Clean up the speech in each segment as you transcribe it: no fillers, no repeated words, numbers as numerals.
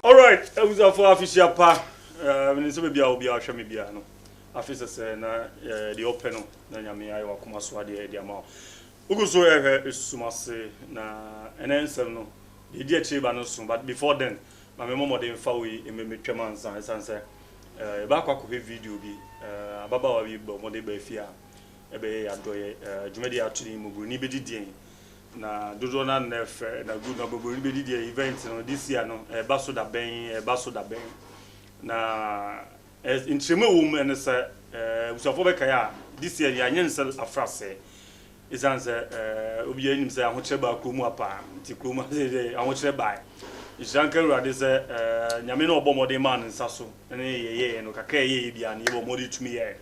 All right, I was for official pa. When it's maybe I'll be out me be no. Officer say na the open na nyame ayi wa kuma so ade e amount. Ugu so sumase na enensem no. The dia chiba no so but before then, my memo dey fa we me twema nsan say e ba kwa ko video bi ababa wa bi bo mo dey ba fia e be adoye jumedi aturi mu buru ni be didien na dodo na nefe na good na buru ni be didien event no this year no e ba so da ben na intreme wo mu ene say usafo be kaya this year ya nyen sel afrase isanse obi anim say ahokyere ba kromu apa nti kromu say ahokyere ba Jankan Rade say nyame no obomode man nsa so ene yeye no kaka yeye bia na yebo modi tumi ye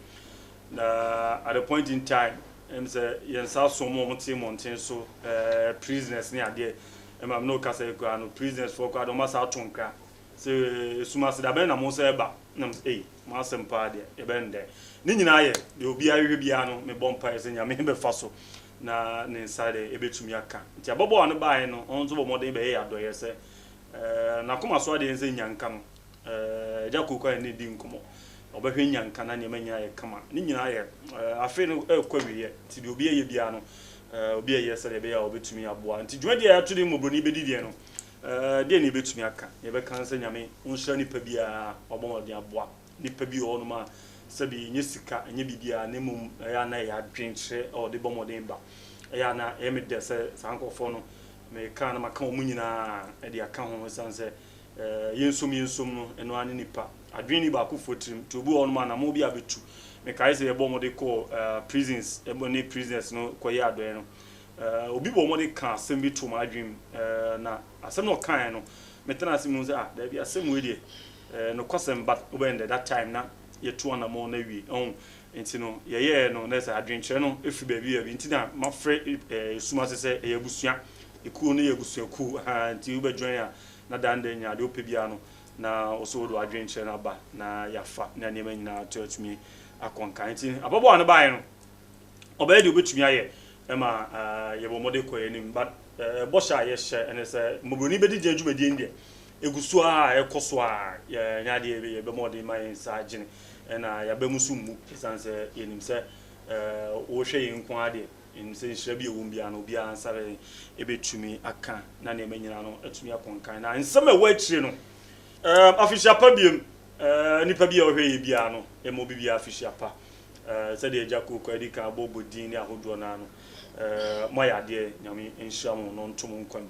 na at a point in time em say yensa so mo mte mountain so prisoners ni ade em am no kasa ekwa no prisoners for kwa do masa atonka say suma se da ben na mo say ba na mo asem pa de e ben de ni nyina ye de obi ahwe bia no me bompa say nyame be fa so na ne nsade e betumi aka nti abobo anu bae no onzo bo modern be ye adoye say na kuma so ade nse nyanka no jakoko ne di nkomo obehwe nyanka na ne manya ye kama ni nyina ye afi no ekwawiye ti de obi ye bia no obi ye sele be ya obetumi aboa nti dwade ya tudi mobroni bedidie no de ne betumi aka ye be kan se nyame unhira nipa bia obomode aboa nipa bi ho no ma sabi nyesika nye bibia ne mum ya na ya dwenche o de bomode ba ya na e me de se sankofo no me kan ma kan omunyina e de aka ho sanse yensum no eno ani nipa adwini ba ko fotrim to obu on ma na mo bi abetu me kai se e bomode ko prisons e boni prisoners no ko ya adoe no obi bomode kan asem bi to ma adwim na asem no kan no metena asem mu se da bi asem we de no kwasem but obende that time na yetu na mo na wi enti no ye no na sa adwenche no efi ba bi enti na mafre suma se eyabusua ekuo no yebusua ku enti ubedwan ya na dande nya de opebia no na oso do adwenche na ba na yafa na ne manyina to atumi akonkan enti ababo anu bae no oba de obetumi aye ema yebo mode koyenim but bosha ye hye ene se mobroni bedi je adwumadi ndie egusu a ekoso a nya de ye be mode mai sa agene ena ya be musumu isanse yenim se wo hwe yin ade in se hira bi ewum bia no bia ansare ebetumi aka na ne manyina no atumi akonkan na nsem e wachire no official pa biem nipa bia wo hwe ye bia no e mo bibia official pa se de jako ko edi ka bobodin ni ahodo na no moya de nyame enhiramu no ntom nkwan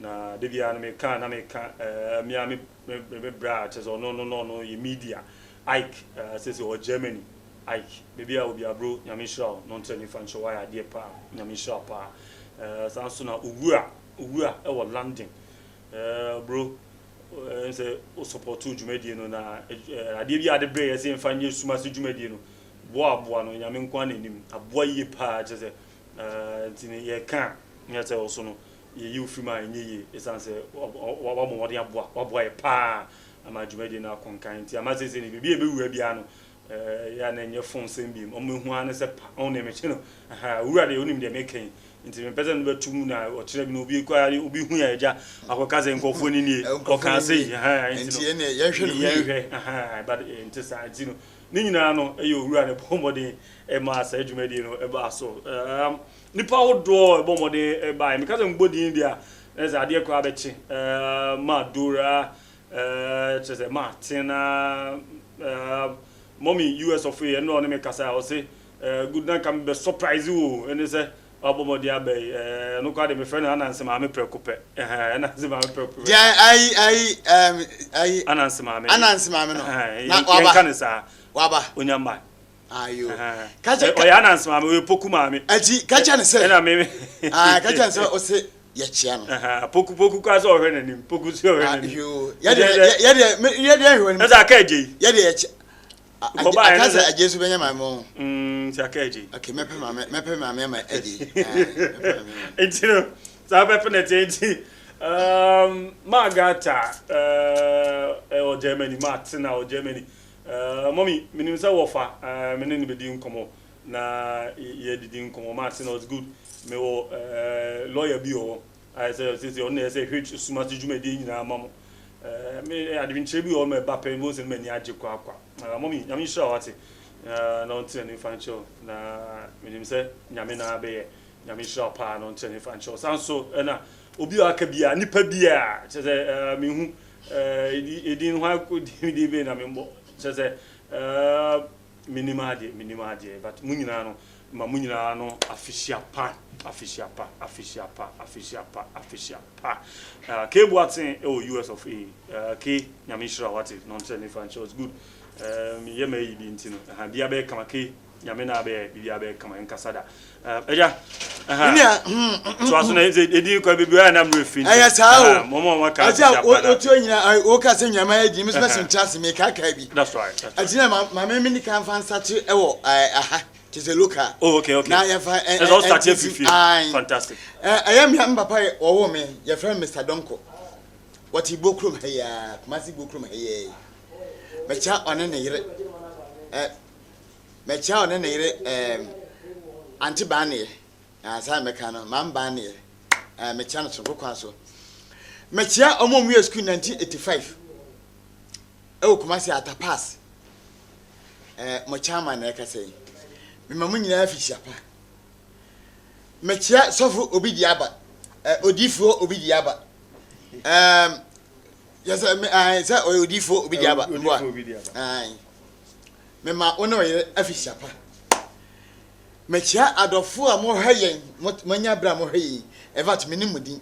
na de bia no me kan me bra chezo no ye media Ike says or Germany Ike baby I will be a bro nyame shira no ntani fancho why ade pa nyame shira pa sanso na owura e wo London bro say o support djumadi no na ade bia ade bre yesi mfanye suma se djumadi no boa no nyame nkwa na nim aboa ye pa chese ntini ye kan nyate oso no ye yu frima enye ye esanse wa mo de aboa ye pa ama djumadi na konkan ti ama sese ni bibia bewura bia no ya na enye fon sembi omehu ane se pa on na meche no wura de onim de meken nti me pese no betum na o kire bi no obi kwa obi hu ya eja akoka ze nkofo ni ni o kan se nti ene ye hwe no but nti sa nti no ni nyina no e yo wura ne bomode e ma sa djumadi no e ba so nipa hodo e bomode e ba me kaze mgbodi ndi a eza ade kwa bechi ma dora chese Martina mommy US of A no me kasa o say good na come be surprise you and say abomodi abai no kwa de me friend Anansi ma me prekope Anansi ma me prekope I Anansi ma me no na waba kan sa waba onyamba ayo kacha o ya Anansi ma me we poku ma me aji kacha ne se na me kacha se o se ye chia no poku kwa so hwe nanim poku so hwe nanim ayo ye de hwe nanim eza ka eji ye de ye chia akaza ajesu benya ma mo ti aka eji okay mepe ma me ma edi entino za pepe na tenti magata o Germany Martina o Germany mommy minimsa wofa meneni bedi nkomo na ye didi nkomo Martina was good me wo lawyer bi o I say on say hwit sumati djumadi nyina mamo me adwin chebi o me ba pe mo se me ni age kwa mommy nyame sure what no ntia ni fancho na menim se nyame na be nyame sure pa no ntia ni fancho sanso na obi aka bia nipa bia che me hu edin ho akodi be na me mbo che minimade but munyina no ma munyina no official pa ke boatin US of A ke nyame shira what no ntia ni fancho it's good me ye may be intino ha bia be kama ke nyame na be bia be kama nkasada eja so aso na edi ko bibia na mre fin aya sao momo waka aja o to nyina o ka se nyama edi me so ntrase me ka bi that's right ajina ma me ni kan fan start ewo aha it is a local okay na ya fa let's all start here fantastic I am your papa owo me your friend Mr Donko what he bokrum heya kumasi bokrum heya mecha one ne yire mecha one ne yire anti bane asa meka no man bane mecha no so kwa so mecha omo mu school 1985 kumasi atapass mo chairman na ka sei me mamu nyina afisha pa mecha sofu obidiaba odifo obidiaba yes I say odifo obidiaba mbo ai me ma ono ye afisha pa mecha adofo a mo hweyen manya bra mo hweyen evat me nimudin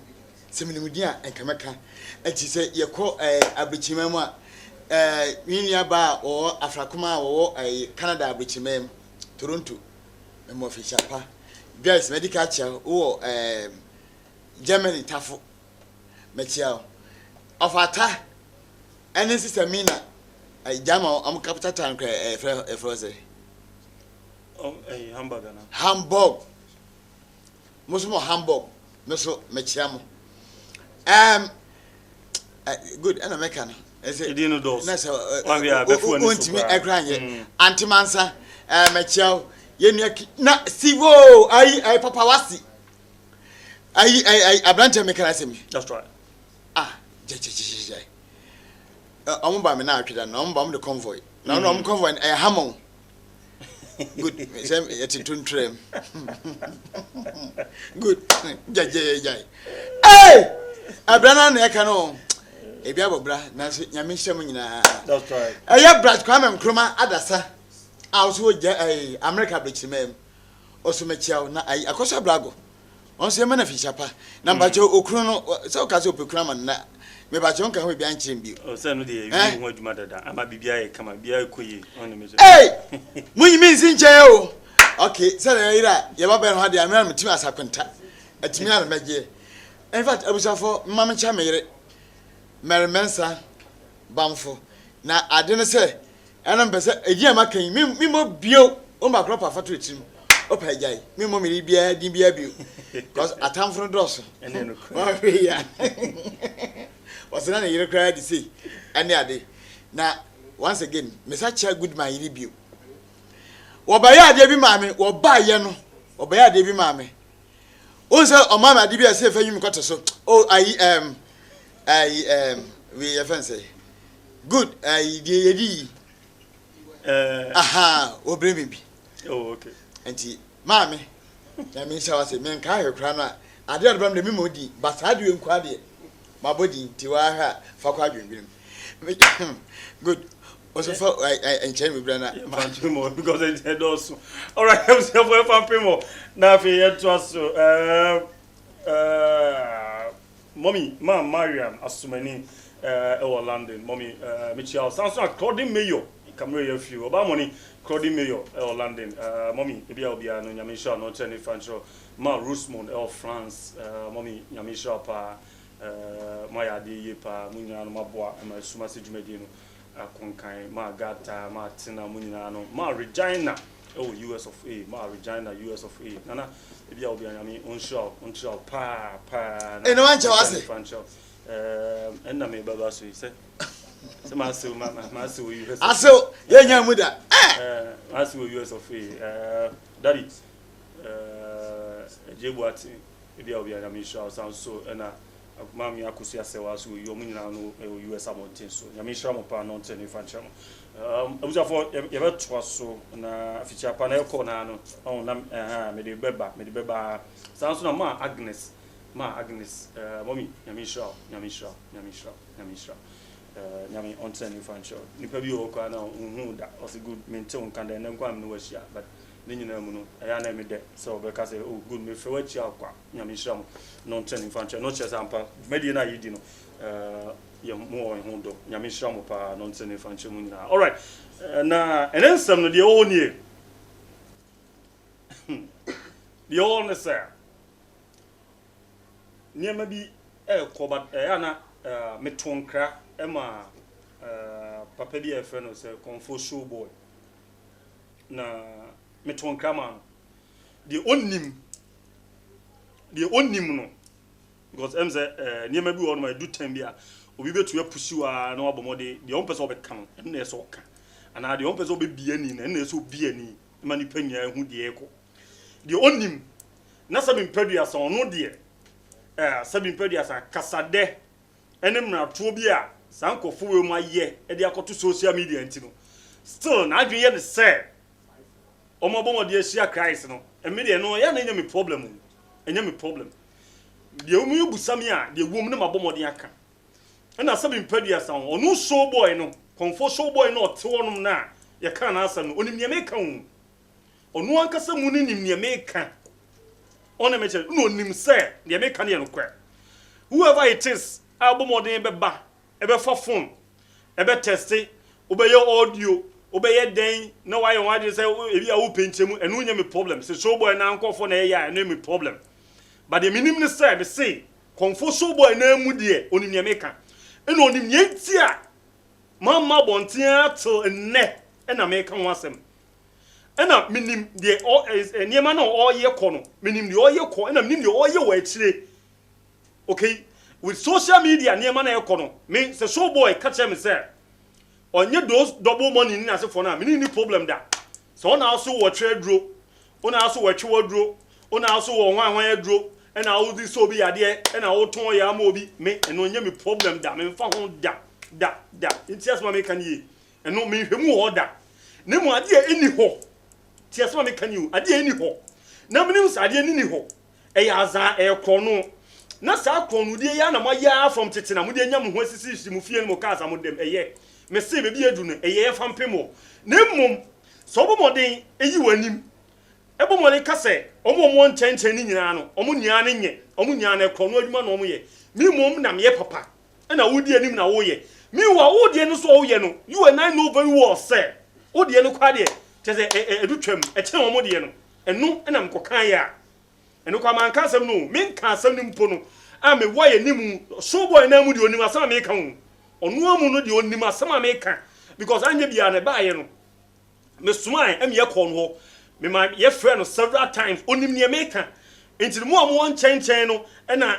se me nimudin a enkameka enti se yekọ abrichima mu a winia ba o afrakoma o Canada abrichima Toronto me mo official pa guys medical chair o Germany tafo mecha ofata ene sister mina jama am capital town froze hamburger na Hamburg musumo Hamburg meso mecha mo good ana meka no edino dos na so we are before ni so ekranye antimansa mecha yenu na sivo ai papa wasi ai abrante meka na semi that's right je omo ba me na atweda na omo ba me the convoy na no omo convoy hamon good sem yeti tuntrem good jai abrana na eka no ebi abobra na nyame hyem nyina that's right eya brad kwame nkroma adasa also America brichimem oso mechiaw na akoso brago onso yema na fichapa na mbache okru no se okaze opekura man na me bache onka ho bia nchirem bi o se no de wi ho adwuma dada ama bibia ye kama bia ekoyi on me so munyi nsi nche o okay se na ira ye baba no hade amira metimi asakwenta atimi na meje in fact abusafo mmam cha meyire mermensa bamfo na ade ne se ana mpese eji amakan mi mo bio o ma crop afato etim o pa ejai mi mo mi bia din bia bio because atamfro dross ene no wa we ya wasana ne yire cry di say ane ade na once again me sa cha good man yire bio wo ba ya ade bi maame wo ba ye no wo ba ya ade bi maame o se o mama ade bi ase fa yimi kwato so o we offense good yedi obremi bi oh okay enti maame na me sha wase me nka hekra no ade adobam na me modi but ade enku ade mabodi nti wa ha fa kwa adwenbirem good also for enchen me brana fantumo because it does all right so for fantumo na fe yet was mommy Mariam Asumani London mommy Michelle sounds like Claudine Mayo camera you few about money Claudine Mayo London mommy ebia obia no nyamisha no tene fancho ma Rosemont France mommy nyamisha pa maya de yepa munya no maboa ma suma se dwumadi no akonkan ma gata ma tina munya no ma Regina US of A ma Regina US of A nana ebia obia nyami onshore pa no wancha wase fancho enna me baba so say massive US aso yenya muda massive US of A daddy jebuati ebia obia nyami sure sound so na mami akusia sewa so yo munyina no US amonten so nyame hira mo pa no ntene fa nche mo abuja for ye betwa so na aficha pa na ekọ na no on na me de beba sanso na ma Agnes mommy nyame hira nyame ntene fa nche nipa bi o kwa na hu da o se good maintain kan da na kwa me no wahia but ni nyina mu no eya na me de so be ka say oh good me fe wachi akwa nyame hira mo no ntene fa nche no che sampa media na yidi no ye mo ho do nyame hira mo pa no ntene fa nche mu nyina all right na enensam no de o nie de o ne say niema bi ko ba eya na metonkra ema papa bi efe no say comfort show boy na metonkra man de onnim no because em say niema bi won ma do time bia obi betu apushi wa na obomode de on pese obeka no na eso ka ana de on pese obebi ani na eso bi ani ma ni panya hu de eko de onnim na sabi mpadu asa ono de sabi mpadu asa kasade enem na to bi a sankofo we mu aye e de akoto social media ntino still na adwen ye de say omo bomode ahia Christ no eme de no ya na nya me problem enya me problem de omu yubusami a de wom ne mabomode aka na sabi mpadu asa ono show boy no comfort show boy no te wonum na ye kan na asa no onim ne me kan onu ankasa mu ni nim ne me kan ona me che no onim say ne me kan ye no kwa whoever it is abomode be ba e be fa phone e be test obeye audio obeye den na why you say e bia wo penchemu enu nya me problem say show boy na ankofo na ye ya enu me problem but the minimum ne say be say comfort show boy na mu de onim ne me kan eno onim ne ntia mama bontia to ne na me kan wasem ena minim de niema na o ye ko no minim de o ye ko ena minim de o ye wa akire okay with social media niema na ye ko no me say show boy catch me say onye those double money ni ase for na me ni problem da so na also wo trade dro ona also wo twe dro ona also wo hwan dro ena wo di so bi ade ena wo ton ya ma obi me eno nye me problem da me fa ho da nti asma me kan yi eno me hwemu ho da ne mu ade eni ho ti asma me kan yi ade eni ho na me nim sa ade eni ho e ya za e krono na sa krono die ya na mo ya from tete na mo de nya mo ho asisi mu fie no mo ka sa mo dem eye me se be bi edu no eye fa mpemo na mum so bo modin eyi wanim ebo mo le kase omo nchenchen ni nyina no omo nyia ne nye omo nyia ne krono adwuma no omo ye mi mum na me papa na wodi anim na wo ye mi wa wodi no so wo ye no you and I know very well say wodi no kwa de chese edutwam e chen omo de no enu na mkokan ya enu kwa man kasem no me nka asem ni mpo no a me wo ye nim so boy na mu de onim asem me kan onu amu no de onim asem me kan because anya bia na ba ye no me sumai am ye kon ho me ma ye friend no several times onim ne me kan enti mo am chen no na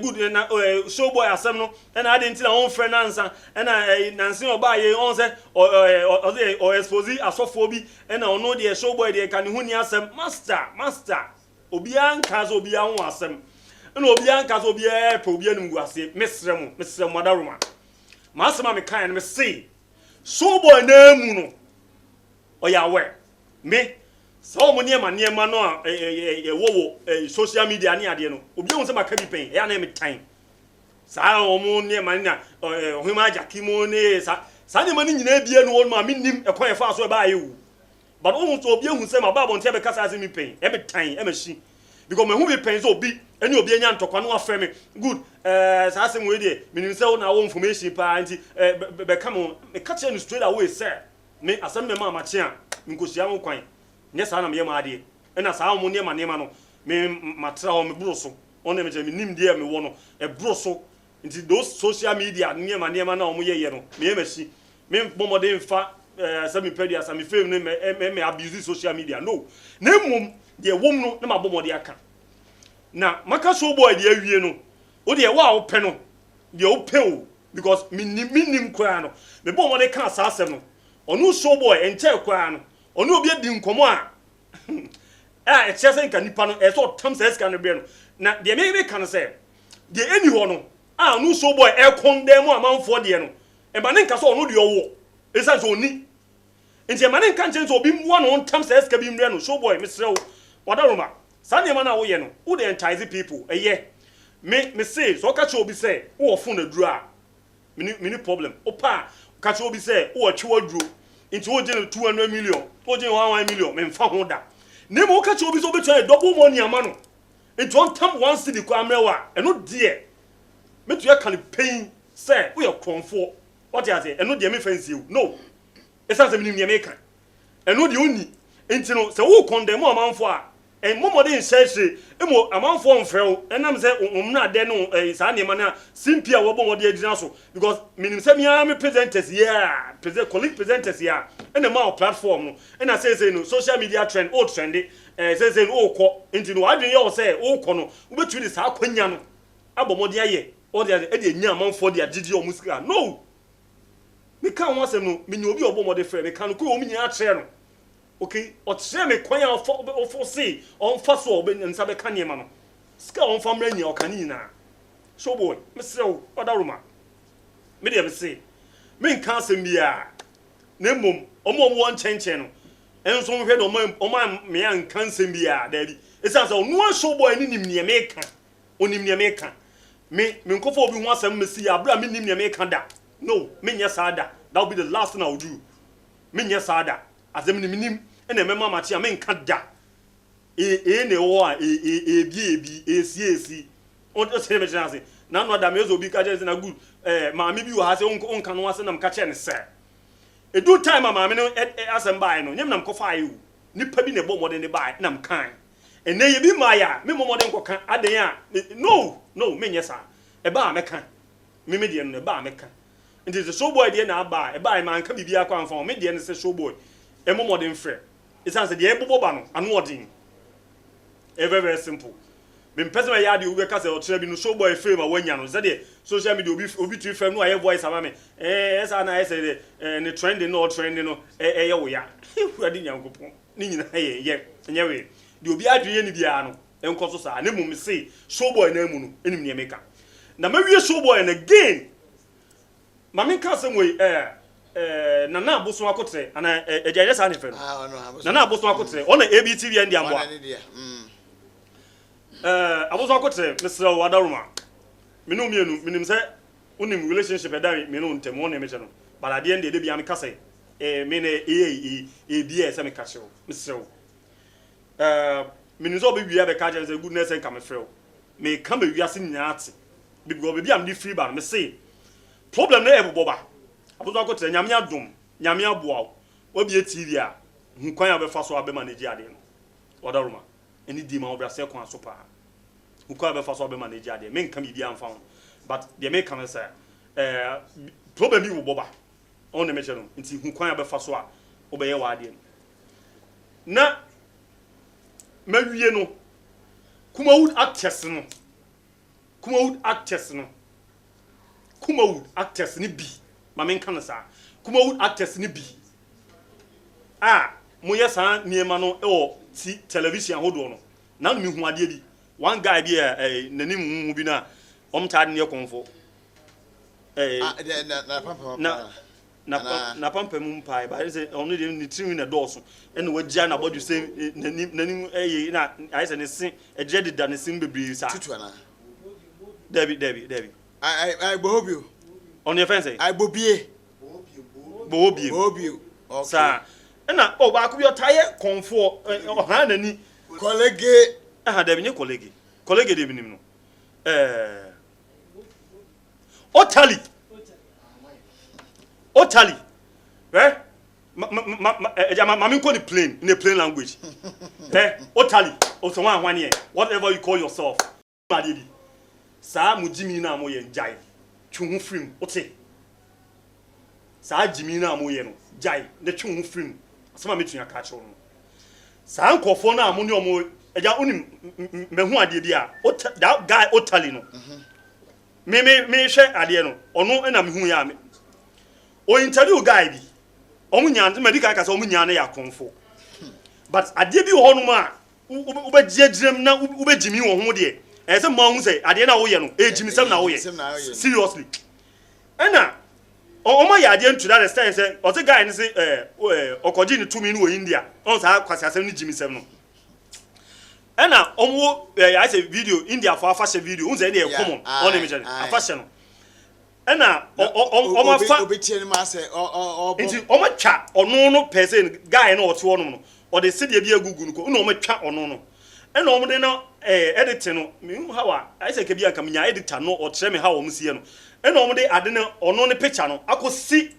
good na show boy asem no na ade enti na on friend ansa na nansi oba ye on say o expose asofo bi na ono de show boy de kan hu ni asem master obi anka zo obi anwo asem na obi anka zo obi pe obi anum gu ase mesrem madaroma ma asema me kan me say show boy na mu no oya we me so mo niema no wo social media ni ade no obi ehun se maka bi pen ya na me time sa o mo niema na ohima jakimo ne sa niema ni nyina bia no won ma me nim ekwan fa so e ba yewu but ohun so obi ehun se ma ba bon tie be kasa se mi pen e be time e ma shi because me hu be pen so obi eni obi enya ntokwa no afa me good sa se mo we de me nim se na wo information pa anti be come me catch you straight away sir me asem me ma che a nkosia mo kwan nye sa na me ma ade na sa mo niema no me matra o me broso on me je me nim de me wo no e broso nti those social media niema na o mo ye no me machi me bomode mfa sa me pedi asa me fame no me abuse social media no na mum de wom no na ma bomode aka na maka show boy de awie no o de wa o pe no de o pe o because me nim kwa no me bomode ka sa asem no onu show boy enche kwa no onu obi edi nkomo a e chese nka nipa no e so tam se ska no be no na de me kan say de eni ho no a no so boy e condemn amanfo de no e ma ne nka so no de owo esa so oni nti ma ne nka nchen so obi mwa no ntam se eska bi mre no so boy mesrew wadaroma sa ne ma na wo ye no wo de entice people me say so ka che obi say wo fun na duru a mini problem opa ka che obi say wo twe waduro nti wo je 200 million wo je 1 million me mfa ho da ne mo ka che obi so betwa double money ama no nti on tam one city kwa amrewa eno de metu ya kan pain say wo ye kronfo what you say eno de me fancy no esa se minim ye me kan eno de oni nti no se wo condemn amanfo a en momode nhyehyere emo amanfo mfrew enam se omna de no sa ne ma na simpia wo bon wode agina so because minim se mia me presenters yeah present colleague presenters yeah ena ma platform no ena say no social media trend old trend say no ko nti no adwen ye wo say wo ko no wo betu ni sa kwanya no abomode aye o de enya amanfo de agidi o musika no me kan ho asem no me ni obi obomode frɛ me kan ko o me nyina kyerɛ no okay o kyerɛ me kwan ya o see on fa so obe nsa be kan yema no ska on fa mra nya o kan nyina so boy me sew odaroma me de me say me nka asem bia na mom omo nkyɛnkyɛn no enso hwɛ no omo me ya nka asem bia da bi esa so no so boy ni nim ne me ka onim ne me ka me nkofo obi ho asem me si abra me nim ne me ka da no me nya sada that will be the last thing I will do me nya sada azem ni minim ene mema machi a me nka da ne wo a bi esi on to say me chance na no da me zo bi ka je na good ma me bi wo ha se onka no ase na mka che ne se e do time ma me no asem bai no nyem na mkofa ayi nipa bi ne bo modern ne bai na mkan ene ye bi ma ya me modern ko kan aden a no me nya sa e ba me kan me de no e ba me kan nti the show boy de na ba e ba ma nka bibia kwa mfa me de ne se show boy e modern frɛ it's de ebobo ba no anu odin very very simple me person me ya de ube ka se o kire bi no show boy fame a wanya no se de social media obi tu fame no aye voice ama me esa na ese de ne trending no trending no ye wo ya ade nyankopon ni nyina ye nyewe de obi adweye ni bia no enkoso sa ne mum se show boy na mu no enim ne meka na mawie show boy na again mama ka se we nana aboso akotre ana ejaje sa ne fe no nana aboso akotre ona ABTV ndi ambo aboso akotre Mr. Wadaruma minu mienu minim se unim relationship edan minu ntem won me che no balade ndi de bia me ka se me ne bia se me ka che o Mr. minu so be bia be ka je se goodness en ka me frɛ o me ka me wiase nyaate because be am di free bar me say problem na ebobo ba abozo akotre nyame adom nyame aboa obi TV a hukwan ya be fa so abe manage ade no Wadaruma eni di ma obra se kon so pa hukwan be fa so abe manage ade me nka bibia amfa but de me kan say problem bi wo boba on me che no nti hukwan ya be fa so a obeye wa ade na mawie no Kumawood actors ni bi mama nka no sa Kumawood actors ni bi moye sa niema no ti television hodo no na no mi hu ade bi one guy bi nanim hu bi na omtaade ne konfo na pampa mu mpai ba say onu de ni tiri na dooso ene wagya na bodu say nanim na ai say ne sin eje de da ne sin bebiri sa tutu ana Debbie I bohobio on your fence I bobie okay sa ena ba ku bi otaye konfo oha nani colleague Debbie nye colleague de binim no Otali mami ko ni plain in a plain language Otali otowa ahwane whatever you call yourself madidi sa mujimi na mo ye njai twuhu film ote sa jimi na mo ye no jai ne twuhu film asema metunya ka che no sa nkofo na mo ne omo eja unim mehu ade bia that guy Otali no me hwe ade no ono na mehu ya me o interview guy bi omunya medical ka say omunya na ya konfo but ade bi ho no ma ubegirem na ubegimi wo ho de say mo say ade na wo ye no jimisem na wo ye seriously ena omo ya ade ntu that extent say o say guy ni say okoji ni 2 mi no India on sa kwasi asem ni jimisem no ena omo I say video India for fashion video un say dey common on the mission fashion no ena omo fa obetie ni ma say nti omo twa ono no person guy na ote ono no o de se de bia gugu no ko na omo twa ono no ena omo de no edit no me hawa I say ke bia kam nya editor no o tere me ha omo sie no ena omo de ade no ono ne picture no akosi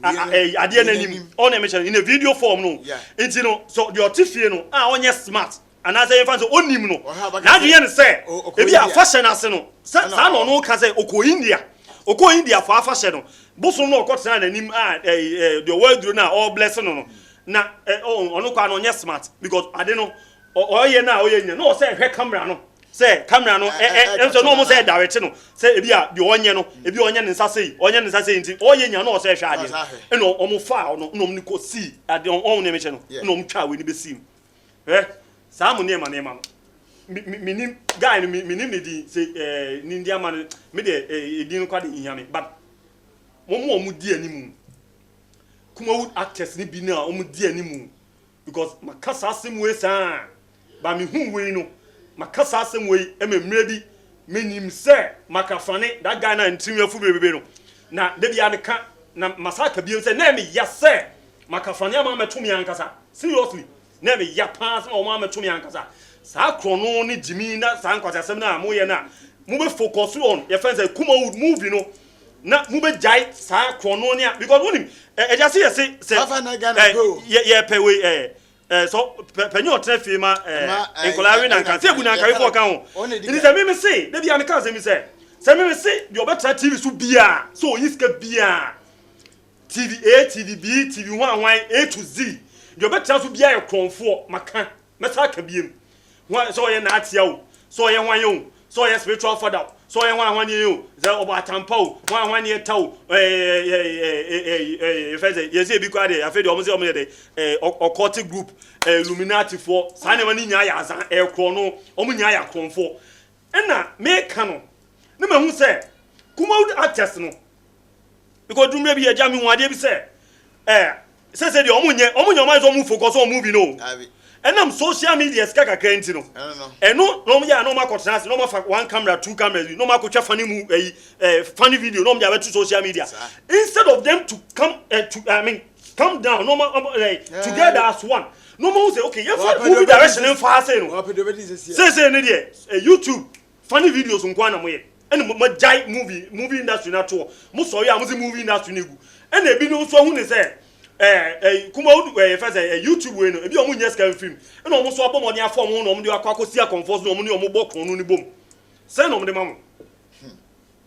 ade na nim on the mission in a video form no nti no so the otifie no onye smart and as I fancy onim no na de yen say e bia fashion ase no sa no no ka say oko India for fashion no boso no okotena na nim the world do na all blessing no na ono kwa no onye smart because ade no oye na oye nya no say hwe camera no say camera no enso no mo say direct no say e bia de onye no e bia onye ne nsa sei nti oye nya no say hwe ade e no omo fa no no ni ko see ade on ne me che no no mo twa we ni be see sa mo ne ma no minim guy no minim ne di say ni ndia man me de edin kwa de ihame but mo di animu kuma wood actors ni bi na omo di animu because makasa asem we sa ba me hu we no makasa asem we ememre bi menim say makafane that guy na ntimu afu bebebe no na de bia ne ka na masaka bi say na me yase makafane ama metumi ankasa seriously na me ya pass na o ma metumi ankasa sa krono ni jimi na sa nkwasa asem na mo ye na mo be focus on your friends say kuma wood movie no na mu be jai sa krono ni because wonim just say yeah pay we so penyo traffic ma enkolari na kan say bu na kan for kan ho ni say me say dey bia me kan say me say me say the obetra TV so bia so yiska bia TV A TV B TV 1 A to Z the obetra so bia e konfo maka mesa ka biem so ye na atia o so ye hwan yo so ye spiritual father so ye hwan yo ze obo atampa o hwan ye taw feze ye se bi kwa de afede omo se omo de occultic group illuminati for sane mani nya ya azan kro no omo nya ya konfo na me ka no na ma hu se kuma artist no because dumre bi ye jami hu ade bi se se de omo nye ma zo mu focus on movie no enam social media skaka kenti no eno no ya no makotena no ma one camera two cameras no makotwa funny funny video no ya betu social media instead of them to come come down no together as one no more say okay you movie direction in far say no say ne there YouTube funny videos nko na moye ene mo jai movie industry na to mo so ya mo movie industry negu ene ebi no so hu ne say kuma first YouTube we no ebi omo nya scan film ena omo so abom oni afom no omo de akwakosi akonfos no omo ne omo bokon no ni bom say no omo de mamo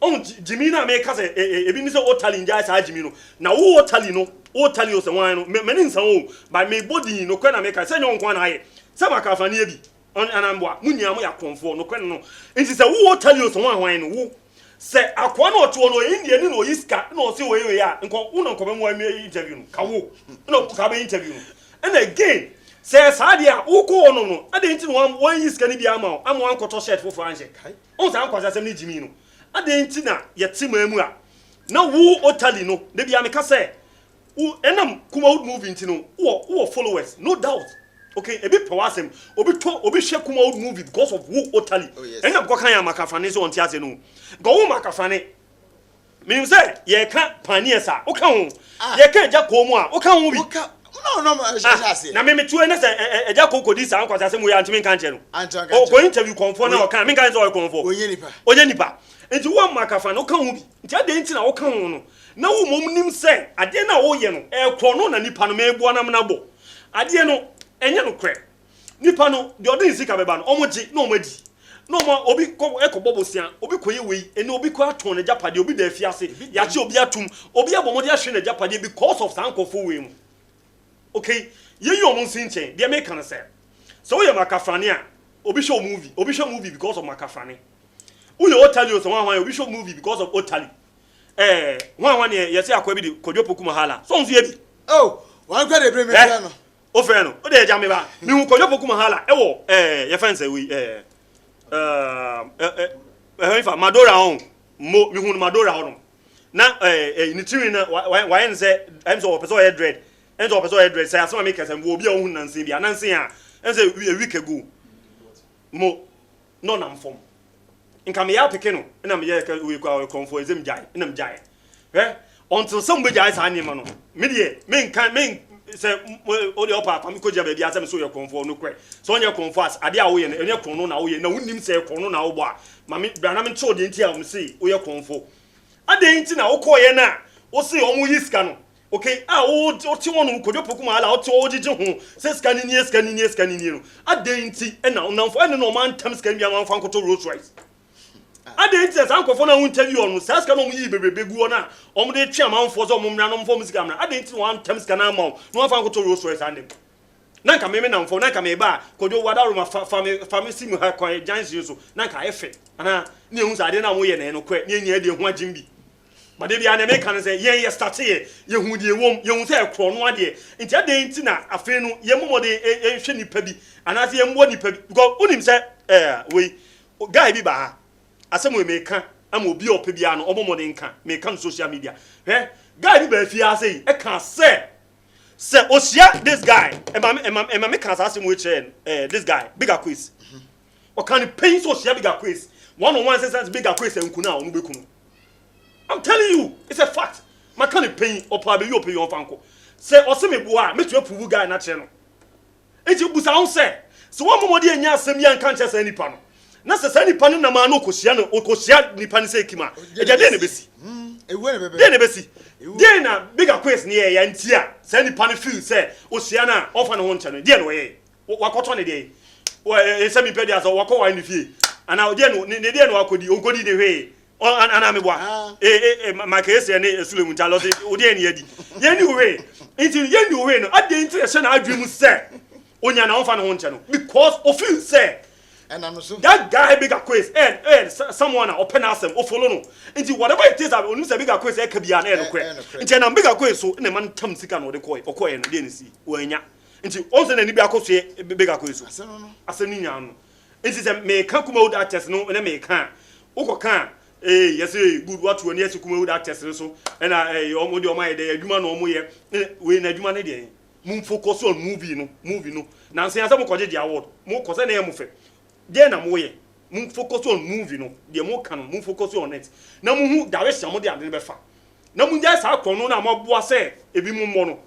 on jimi na me ka say ebi ni say otali nja sa jimi no na wo otali o se wan no me ni nsan o by me body no kwa na me ka say nyon kwa na aye say makafa ni ebi anamboa munya mo ya konfo no kwa no nti say wo otali o se wan no wo se akwa na oto no India ni no yiska na o se we ya nko uno nko be mo interview no kawo no ka be interview no and again se saade a uko no no ade nti no wan yiska ni bia ma am wan koto shirt fofo anche on sa ankwasa sem ni jimi no ade nti na yeti mamu a na wo otali no de bia me ka se u enam kuma wood movie nti no wo followers no doubt okay ebi pewasem obi hwe kuma wood movie because of wo otali enam ko kan ya makafane so on ti ase no go wo makafane mean say ye ka paniesa o kan ho ye ka eja ko mu a o kan ho bi no ase na me tu ene say eja ko kodi sa ankwasa se mu ya ntimi kan che no o ko interview confo na o kan me kan say o confo onye nipa enti wo makafane o kan ho bi enti ade enti na o kan ho no na wo mom nim say ade na wo ye no kro no na nipa no me ebu anam na bo ade no enye no kre nipa no de odin sika beba no omoji na omadi no ma obi ko ekobobosia obi koye wei ene obi ko aton na japade obi da afiase ya che obi atum obi abomode ahwe na japade because of sankofo wei mu okay ye yo mun sinchen de make can say so we makafane a obi show movie because of makafane uyo otali o so wan obi show movie because of otali wan ye say akwa bi de kodwopoku mahala so nso ye bi wan kwa de bre me no o fe no o de eja me ba mi hu kodwopoku mahala wo ye fan say we If Madora on mo mi hun Madora on na ni tiri na why say I'm so person head dread and so person head dread say asema make am wo bi ohun nansen bia nansen a say a week ago mo no nam form nka me ya peke no na me ye ka we kwa konfo ezem jai na me jai until somebody jai sa anima no me de me nka me say o de opa pa me ko jia ba bia say so ye konfo no kwe so onye konfo as ade a wo ye no kono na wo ye na wonim say kono na wo bo a ma me bra na me cho de nti a wo say wo ye konfo ade nti na wo ko ye na wo say omo yi ska no okay o ti wonu ko jopo kuma ala o ti o jiji ho say ska ni no ade nti e na unamfo ene no man tam ska bia man fa nkoto Rolls Royce ade nti say ankofo na hu interview onu say ska no mu yi bebebe gu ona o mu de twa man fo so mo mra no mfo musika mra ade nti wan tam ska na ma no fa nkoto Rolls Royce ande na nka meme na mfo na nka me ba kojo wada ro ma fa si mu ha kwan jansi so na nka efe ana ne hu sa ade na mo ye na no kwe ne nya de hu agimbi but they be an American say ye start here ye hu de wom ye hu say kro no ade nti ade nti na afi no ye mo de hwe nipa bi ana say ye mo nipa bi because unim say we guy bi ba asem we meka am obi ope bia no obo mo de nka meka no social media guy bi ba fi ase e kan say osia this guy emma me kan asem we chen this guy bigger quiz o kan pain so osia bigger quiz one on one sense bigger quiz enkuna onu bekunu. I'm telling you, it's a fact. My kind of pain or probably you pay your fanko. Say, or some boy, make you a poor guy in that channel. It's you sound say. So one more day, and send me and can't just any panel. Not any panel, no man, no Cosiano, or Cosia, ni panise kima. It's a denebesi. Denebesi. Then a bigger quest near and tia. Send the panel field, say, Oceana, off on one channel. Dear way. What on a day? Well, semi pedias or walk over in the field. And now, then, they didn't walk with the Ugodi the way. Ana me bwa ma kese ne esule mu talo odi eni edi yeni we nti yeni we no ade nti e se na adwemu se onya na onfa no ho nche no because of you say and I'm so that guy bigger quiz and someone open asem o follow no nti whatever it is that onu se bigger quiz e ka bia na e no kwe nti na bigger quiz so na man tam sika no de koy okoy no de nsi wanya nti onse na ni bia koso bigger quiz so asem ni nya no nti se me ka kuma old artist no na me ka ukoka yes good what when yes kuma that test so and omo de omo ye adwuma no omo ye we na adwuma ne de mun focus on movie no na nse asa mo koje the award mo ko se na em fe de na mo ye mun focus on movie no de mo kan mun focus on it na mu hu direction mo de ade be fa na mu ja sa kon no na mo boa se ebi mu mo no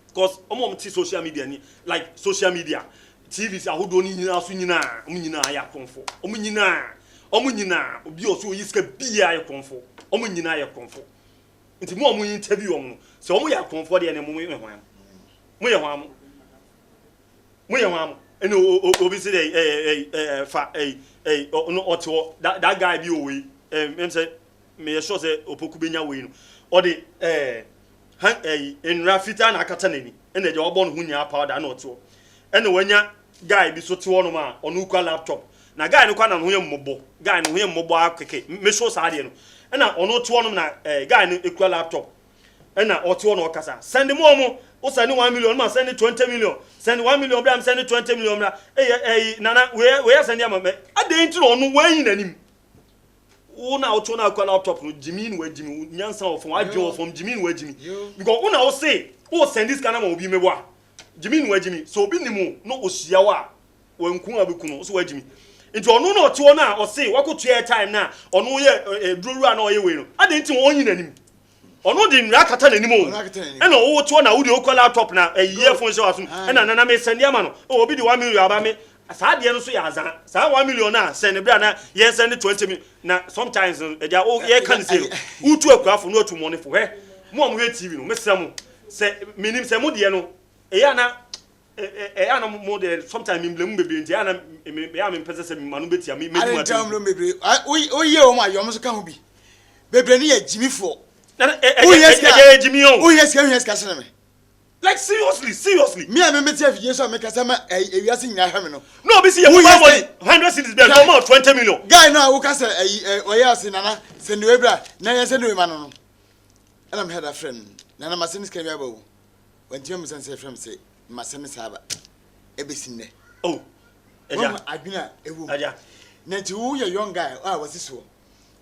because omo mo ti social media ni like social media TV sa hodo ni nyina so nyina mo nyina ya konfo omo nyina obi oso yiska bia ye konfo omo nyina ye konfo nti mo omo interview omo se omo ya konfo de ne mo ye hwam ene obi se dey fa no oto that guy bi owe em say me ye sure say opoku benya we no o de en rafita na akata nani ene je obo no hunya powder na oto ene wanya guy bi so te wono ma onu kwa laptop na guy no kwa na no ye mmobo guy no ye mmobo akeke me sure sa de no ena onu te wono na guy no ekwa laptop ena ote wono okasa send mo o send 1 million ma send 20 million send 1 million bra am send 20 million bra nana we send am me ade nti no no wan yin anim wo na oto na akwa laptop no jimin wa jimi nyansa of adwo from jimin wa jimi because una o say o send this kana ma obi mebo a jimin wa jimi so obi nimu no osia wa wankun abekunu so wa jimi nti onu na oto na o say wakotu air time na onu ye druru na o ye we no ade nti won yin anim ono di nra kata nanim o ena wo to na wo di okwa laptop na earphone so aso ena nana me send am no obi di 1 million aba me sa de no so ya azan sa 1 million na send bra na ye send 20 million na sometimes e dia o ye kan say utu akwafo no otu money for he mo am he TV no me sem se minim se mo de no e ya na mo de sometimes me blem bebe nti ya na ya me pese se me manu betia me me do bebe o ye o ma yo mo so ka ho bi bebe ni ya jimifo like seriously me am metia video so make say ma ewiase nyina hwe me no no be see you money 100 cities be no more 20 million guy no wo ka say oyase nana send we bra na ye send we ma no and I'm head a friend nana ma send scam aba wo wanti me send friend say ma send saba e be sinne oh eja adwina ewu eja na ti wo ye young guy wasi so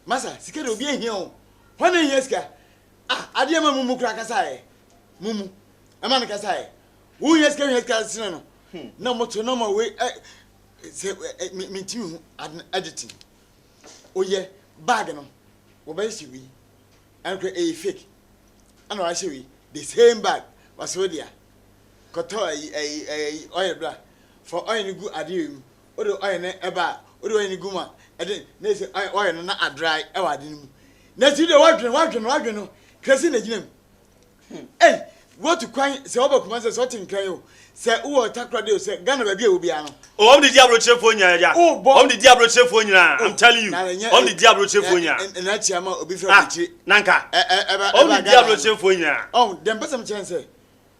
masa sika de obi ehia o hwana ehia sika ade ma mumu kura kasa mumu ama ne kasa wo ehia sika sina no na moto na ma we se mentimi hu editing oye bag no wo ba shi wi and fake and I say we the same bag was dia koto oil bra for oil gu adem o do oil na eba o do oil gu ma e de na say oil na adry e wa de mu na ti de wadwen no kresi na ginam what to kwan say oba kuma say sorting kan yo say wo takra de say Ghana ba bia obi ano o the diablo chefo nya ya o the diablo chefo nya I'm telling you on the diablo chefo nya na chiama obi fra bichi nanka o the diablo chefo nya dem person chance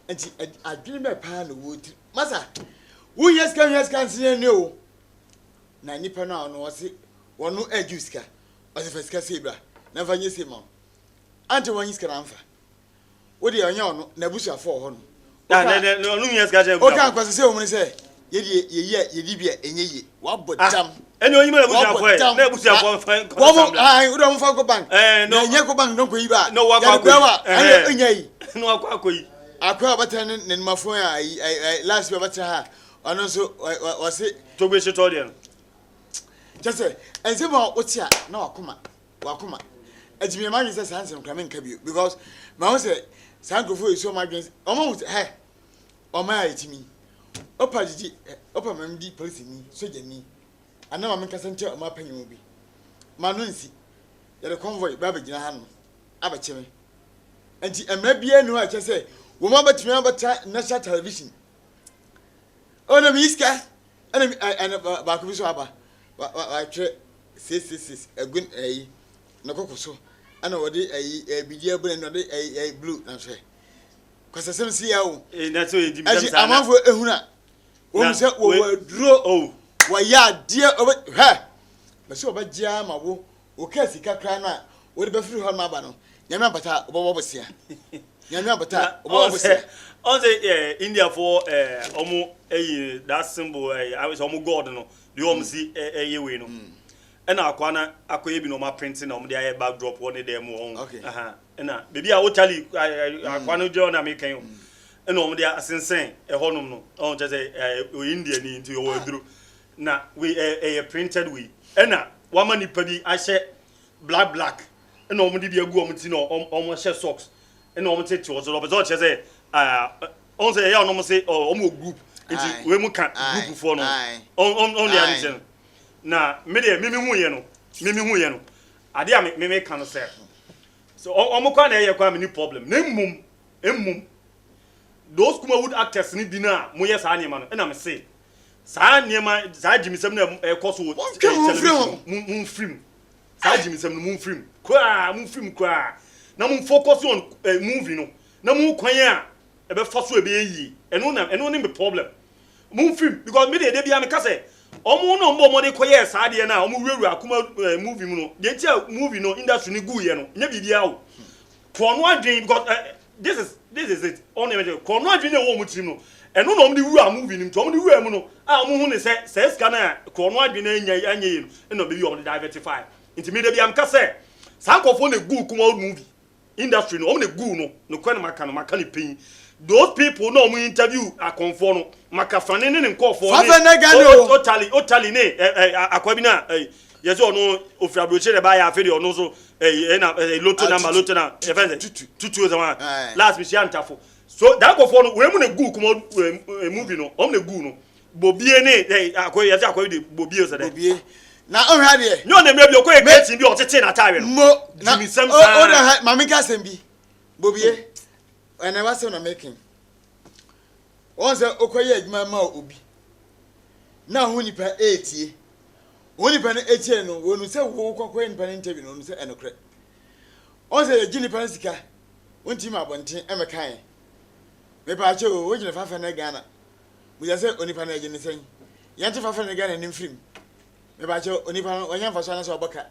enti adwene be pa na wo ti masa wo yes kan sin ne o na nipa na no wose wono ajuska wose fasika sebra na fanye sema ante wonyi ska na mfa wo de anya ono na busu afọ ho no no yes ka je o kan kwase se o mun se yedi bia enye wabọ dam eni onyi me busu afọ na busu afọ fa wo do mfa go bank no enye go bank don ko yi ba no wa kwa enye yi no wa kwa koyi akwa bata ne mafo ya last year bata ha ono so wase togbe se to de no just ense ma otia na wakoma ejimi ma yi se sanse nkra men ka bio because ma wo se sankofo yi so ma dwen omo wo he omo ya etimi opa jiji opa mamdi police ni soja ni ana ma men kasance omo apanyi obi ma no nsi ya convoy ba begina ha no abacheme enti emra bia nu a chese wo ma batimi abata national television ona miska ana ba ko bi so aba wa twe 666 egun na kokoso ana wode bidia bune no de blue na hwe kwasasem si ya o na so yedi bi sam amafo ehuna wo se wo duro wo ya die he ba se obagya ma wo ka sika kra na wo de ba firi ho ma ba no nyame abata obo bosia nyame abata obo bosia on say India for omo that symbol I was omo god no the omo si we no ena akwana akoye bi no ma printing na omo de aye backdrop one dem on ena baby a wo chali akwana jo na me kan ena omo de asensen honum no on just India ni into your duro na we printed we ena wama ni padi ahye black ena omo de bi agu omo ti no omo hye socks ena omo tete o so obo che say on say ya no mo say omo group nti we mu kan group for no on the addition na me de me hu ye no ade a me kan no say so omo kwa na ye kwa me ni problem na emmum those Kumawood actors ni bi na mo ye sa niema no na me say sa niema sa jimisem na ekoso mun film sa jimisem no mun film kwa na mun focus on movie no na mun kwan a e be faso e be yi eno ni me problem mun film because me de bia me ka say omo no mbo mo de koye sa de na omo wuru akuma movie mu no de ntia movie no industry ni gu ye no nya bibia o for no adwen because this is it on the for no adwen e wo mu tim no eno no omo de wuru movie ni to omo de wuru mu no omo hu ne say ska na for no adwen anya ye no be omo de diversify nti me de bia me ka say sankofo na gu Kumawood movie industry no omo na gu no kwa na maka ni pin those people no mo interview akonfo no makafane ne nkofo ne totally ne akwa bi na yeso no ofiabroche de ba ya afede ono so na loto na tutu zama last bi antafo so that akofo no we mu na gu Kumawood movie no omo na gu no bobie ne akwa yesi akwa de bobie so de bobie na ohwa de nyo na mebia okoye keti bi otete na tire no mo na jimisem o na mami ka sem bi bobie and I was on making once okoye adwuma ma obi na hu nipa etie woni pa na etie no wonu se wo kokoye nipa na interview no se enokre once ye gini pa sika wonti ma bonten emekan me pa che wo gini fafa na Ghana mu ya se onipa na gini sen yante fafa na Ghana nim film me ba che onipa onya faso na se oboka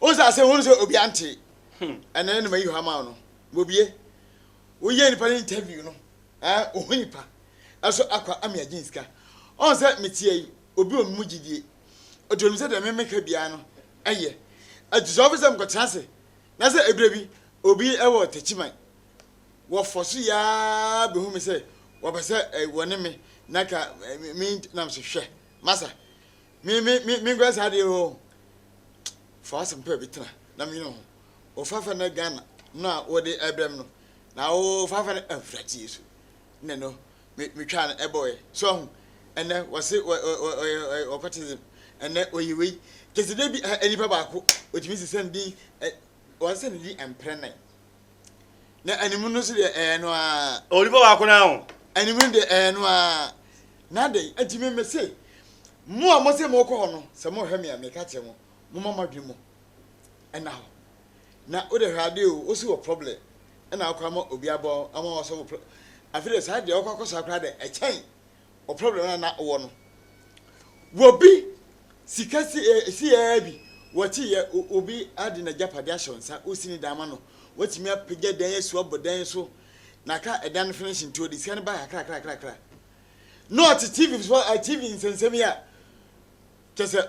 o sa se wonu se obi ante ene ne mayi hama no bobie wo ye nipa na interview no ohunipa aso akwa ame aginska on se metie obi omugidie odolum se de me meka bia no eye atuso officer mko transe na se ebrebi obi ewo techiman wo fosu ya be hu me se wo be se woni me naka mi nam se hwe masa mi gwasa ade ho for asem pe bitna na mi no o fafa na Ghana na wo de ebrem no na o fafa na afrati yesu ne no mi twa na eboy so ene wo se o partism ene oyiwe kesi de bi enipa ba ko otimi se sendi wo se ndi emprene na animu no se de no a olipo ba ko na ho animu de no a na de atimi me se mo a mo se mo ko ho no se mo hwe me a me ka che mo mo mama dwemo ena ho na o de hwade o si wo problem ena akwa ma obi abo ama wo so afire sa de okwa kosa akwa de echen o problem na wo no wo bi sika si abi wati ye obi adi na japade ashonsa o sini dama no watimi apagya dan yesu obodan so na ka edan finishing to di sika ba kra no at TV insensem ya kese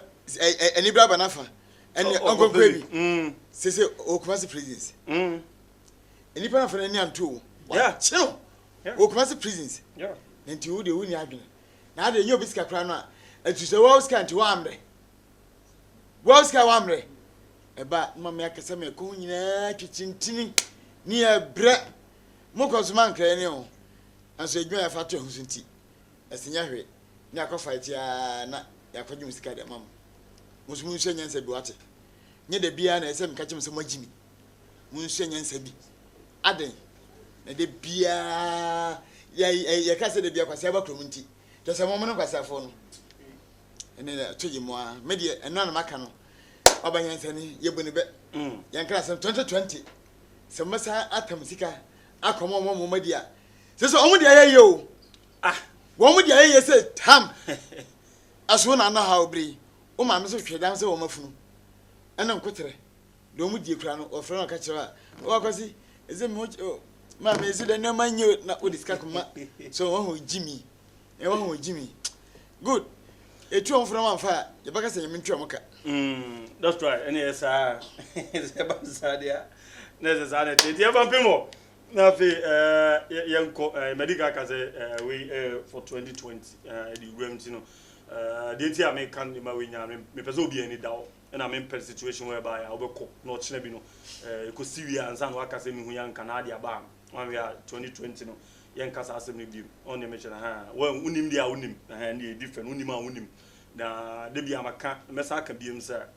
eni bra banafa eni onko kwebi sese okumasi prisons eni pa na fa ni anto yeah chill okumasi prisons yeah nti wo de woni adwene na ade nyo bisika kra no a atuse wo sika nti wo sika wa amre eba mama ya kese me ko nyina twitintini ni ebre mo konsuman kra ni o anso edwan ya fa to hu nti asinya hwe ni akofa ti a na yakwadwu musika de mam musumu nse nyansa bi wate nye de bia na ese mka chim se magimi munse nyansa bi aden na de bia ya ka se de bia kwase aba kromunti to se momo no kwase afo no ene na toji mo a me de eno na maka no oba nyansa ni yebuni be yankra se 2020 se masa atam sika akomo mo madia se so omu de aye yo wo mu de aye se tam aso na na ha obri o ma me so hwedan se wo mafunu ena nkotere de o mu die kura no o fere no ka kira o akwasi eze me ma me ezi de na manyo na o diska kuma so wo ho jimi wo ho jimi good etu on fere man fa ye baka se nyame ntwa moka that's right any esa ese ba sadia na ese sa na te fa pimo na fe yenko medical ka se we for 2020 the remedy no the entire American in my way, me person be any doubt, and I'm in a situation whereby I will cook, not Chinabino, because Syria and San Waka say me young Canada ban, when we are 2020, no, young Casa Assembly view, on the mention, well, unim dia unim, and the different unima unim, na de be a maca, Messaka be him, sir.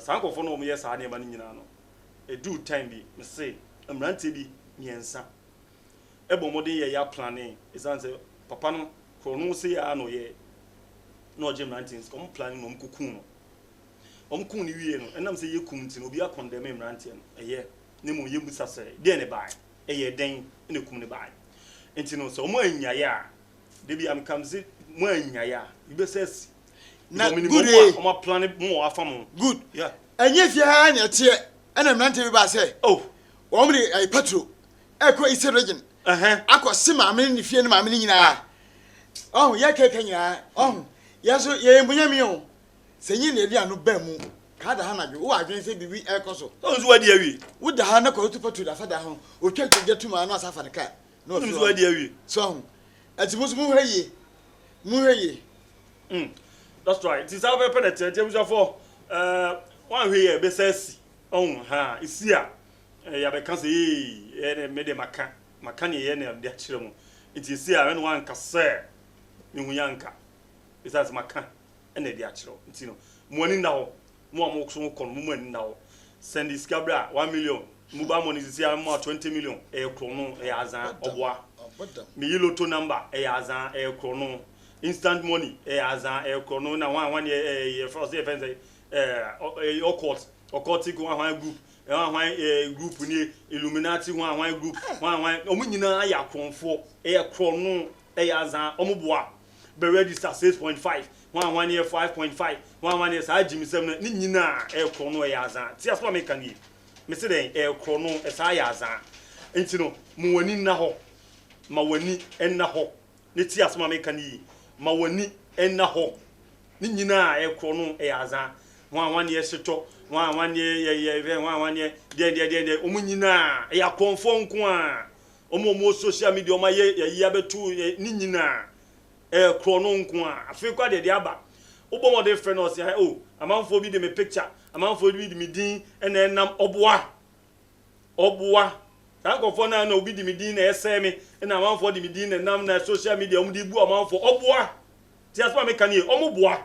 Sanko for no yes, I never know. A do time be, me say, I'm ranty be, yensa. Ebo modi ya planning, is answer, Papa no, chrono say, I know ye. No Jim 19s come planning no mkuku no omku ni wie no enam se yekum nti no obi akondem mrantie no eye ne mo yebusa se de ne bai eye den ne kum ne bai nti no so mo anyaye a de bi am kam se mo anyaye a ibe ses na good mo plan mo afam good yeah anye fia na tie ena mrantie bi ba se oh wo mo de petro eko ise region akọ ma me ni fie ne ma me ni nyina oh ya keke nyina oh yaso ye mbunyami o senyi ne dia no ba mu ka da ha na dwe wo adwen se bibi ekoso onzu wadi awi wo da ha na ko to patu da fada ho o twetwe getuma no asafa ne ka no onzu wadi awi so ati musu mu hweye that's right it is how we penetrate james for one hweye be sesi on ha isi a ya be kan se ye me de maka ne ye ne de akire mu it is here when one ka se mihuyanka isas maka ene de akiro ntino mo ani na ho mo amokso ko mo ani na ho send this cabra 1 million mo ba money sisi am 20 million krono azan oboa mi yilo to number azan krono instant money azan krono na wan first defense okoti go wan group group ni Illuminati wan group wan omunyina ya kronfo krono azan omoboa be register 6.5 one year 5.5 one year sa jimi sem ni nyina krono azan ti aso me kan yi me se den krono sa ya azan enti no mo wani na ho ma wani enna ho ne ti aso me kan yi ma wani enna ho ni nyina e kro no e azan wan ye seto wan ye wan ye de omu nyina e akonfo nko a omo social media o ma ye abetu ni nyina e kro no nko a afi kwa de aba obo mo de friend o say oh amanfo bi de me picture amanfo bi de me din ena enam oboa tankofo na obi de me din na ese me ena amanfo de me din na nam na social media omo de bu amanfo oboa ti asma me kan ye omo boa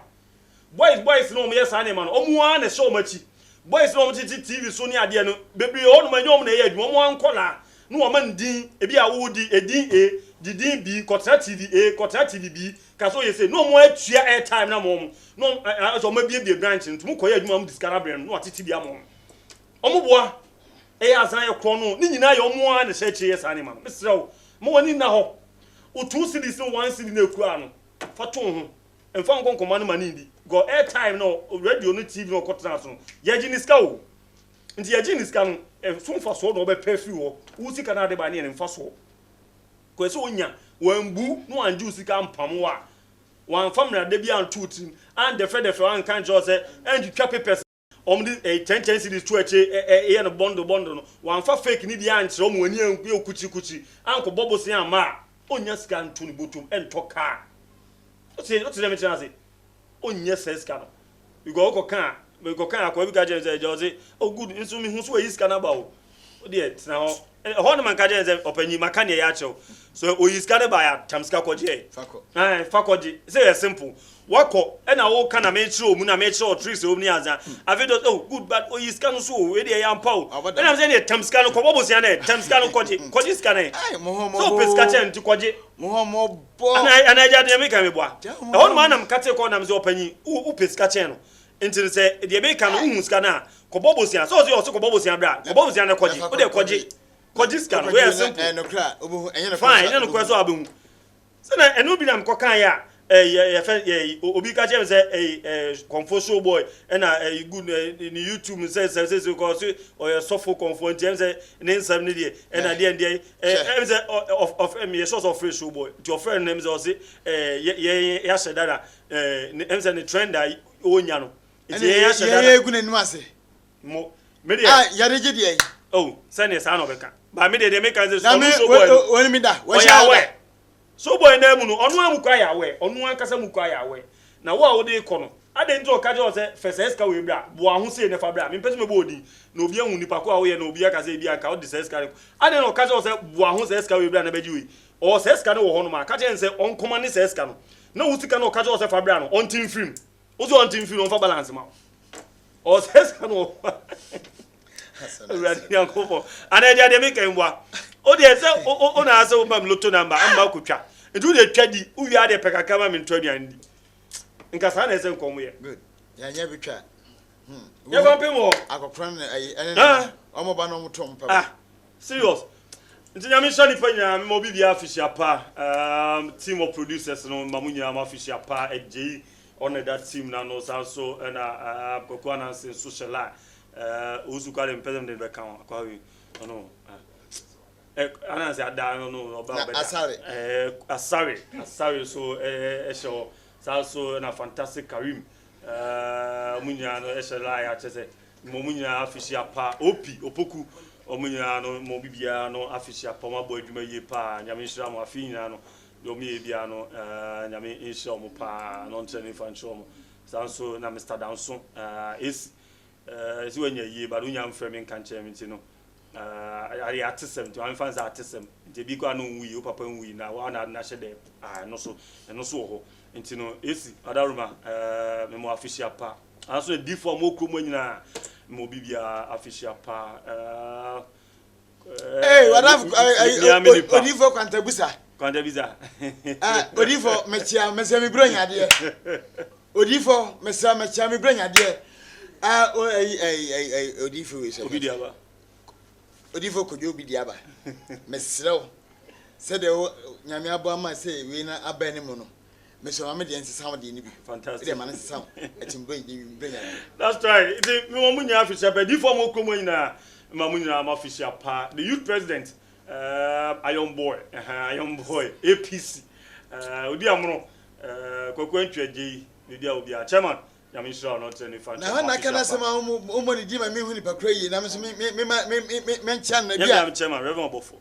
boys no mo yes ane man omo a na show machi boys no mo TV so ni ade no bebre o no manyom na ye adwuma omo ankola no o man din ebi a wo di edin di din bi kotra TV kotra TV bi kaso ye say no mo atua airtime na mo no so ma bie branch ntum ko ye adwuma mo discara brand no atiti bia mo omo boa azan ye kro no ni nyina ye omo a na shechi yes ane man mesrew mo wani na ho o 2 cities no 1 city na ekura no fato ho emfa nkonkoma no mani ndi go airtime no radio no TV no kotra so ye gi niska o nti ye gi niska no so mfa so no be perfume wo usi kana de ba ne mfa so ko so onya wambu no anju sika mpam wa wan famra de bia antutim and the fed an kan jo say and twa papers omdi 10 cities to eche e no bondo no wan fa fake ni dia antre omo ani anku okuchi anko bobosi ama onya sika ntu ni botum entoka o ti dem chana say onya sika no you go kan akwa bi ka je say oh good nso mi hu so yi sika na ba o de tina ho no man ka je say opanyi maka ne ya chew so o yi sika na ba ya tamska koje fakoji say simple wako ena wo kana me chiro mu na me chiro tricks o ni azan avedo oh good but o yi sika no so we de ya mpa o ena say ne tamska no ko bobosia na tamska no koje sika na so peska chen ti koje bo ana ja de me ka me boa ho no man na mkate ko na me say opanyi u peska chen no nti say de me ka no hu sika na ko bobosia so ko bobosia bra ko bobosia na koje o de koje sika no we simple no kra obo enye no fine ena no ko so abehu se na enu bi na mko kan ya obi ka chem say Comfort boy na good ni YouTube say ko so o sofo comfort chem say ne nsam ne die na die say of me source of fresh show boy your friend name say ya shedara say ne trend o nya no ya shedara egu nanu ase mo me die ya reje die oh say ne sa no beka ba me dey make say so boy woni mi da wo sha so boy na mu no onu amukwa ya we onu ankasa mukwa ya we na wo a wo de kono ade nti o ka je o se feseska we bra bo ahu se ne fa bra me pese me bo odi na obi ahu nipa ko a wo ye na obi aka se bi aka o de seska ade no ka je o se bo ahu seska we bra na beji we o seska no wo ho no ma ka je nse on koma ne seska no na wo sika no ka je o se fa bra no on tin film o so on tin film on fa balance ma o seska no Radi yankofo ana dia de me kan bua o de se o na ase o mam loto number amba kutwa ntu de twadi u wi ade pekaka ma me ntwadi andi nka sa na ese nkomo ye good ya nya bitwa ya fa pem wo akokran ene omo ba no motom pa serious nti nya me shani pa nya me obi bia official pa team of producers no mamunya ma official pa eji on that team na no so na kokwa na social life Uzukale mpeza mde beka kwa wi no ana se ada no oba beda asare so esho so na fantastic Karim munya no esho la ya chese munya official pa opi opoku omunya no mo bibia no official pa ma bo adwuma ye pa nyame hira mo afinya no do mi bia no nyame insha mo pa no ntene fan show mo so na Mr. Danson so when ye but unya mframe kan chementi no ari artisem to fans artisem nti bi kwa no wi o papa wi na wa na hye no so ho nti no esi adaruma me mo official pa aso di for mo kro mo nyina mo bibia official pa odifo kwantabusa odifo mechia mesemi bronya de odifo mechia me bronya de odifo we say obidiaba odifo ko obidiaba mesrew se de nyame abo ama say we na aba ni mu no meso ma me de nsesa wo de ni bi fantastic de ma nsesa etimbo brenya that's right it me mo munya official pa difo mo ko mo nyina ma munya ma official pa the youth president Iron Boy APC odi amro kokwa ntwaje bibia obi a chairman nyame shira no tene fan na kana sema o ni di ma me hu ni pakra yi na me me nchan na bia nyame chairman Reverend Obofo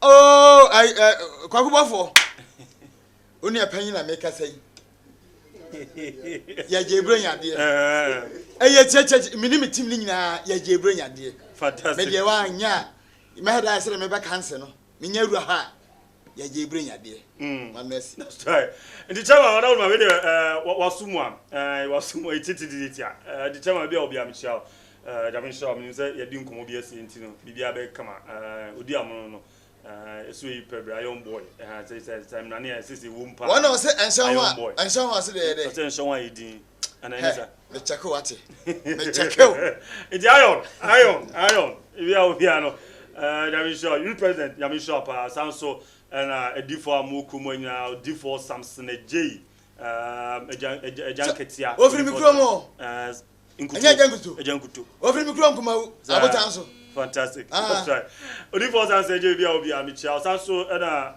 oh kwakubofo oni apanyi na me kasa yi ya jebro nyade eye cheche minimi tim ni nyina ya jebro nyade fantastic me de wa nya me hada asere me be kanse no me nya ru ha ya jebro nyade manesi that's right ndi chama wana ma we de wasumu ititiditia ndi chama bia obi amchia jamin shaw me say ya di nkomo bia si ntino bibia be kama odi amono no so yi pebra young boy say time na ne sisi wumpa wana say enshawa se de say enshawa yidin ana nisa me check wate me check o idi iron bia obi ano jamin shaw you president jamin shaw pa sanso na edifo amokumo nya edifo Samson ej ejanketia ofiri mikromo ejankutu ofiri mikromo kuma abotanso fantastic that's right edifo Samson ej bia obi amichia sanso na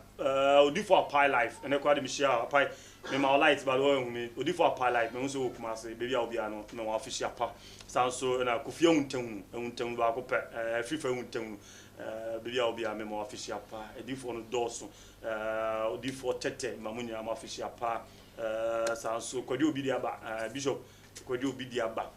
edifo Pi Life ene kwa de michia Pi me my light but o humi edifo Pi Life me nso okuma se bia obi ano me wa official pa sanso na kofia hunten ba ko pe fifa hunten bibia obi a memo official pa edifo no doso edifo tete mamunya am official pa sanso kwadi obi dia ba bishop kwadi obi dia ba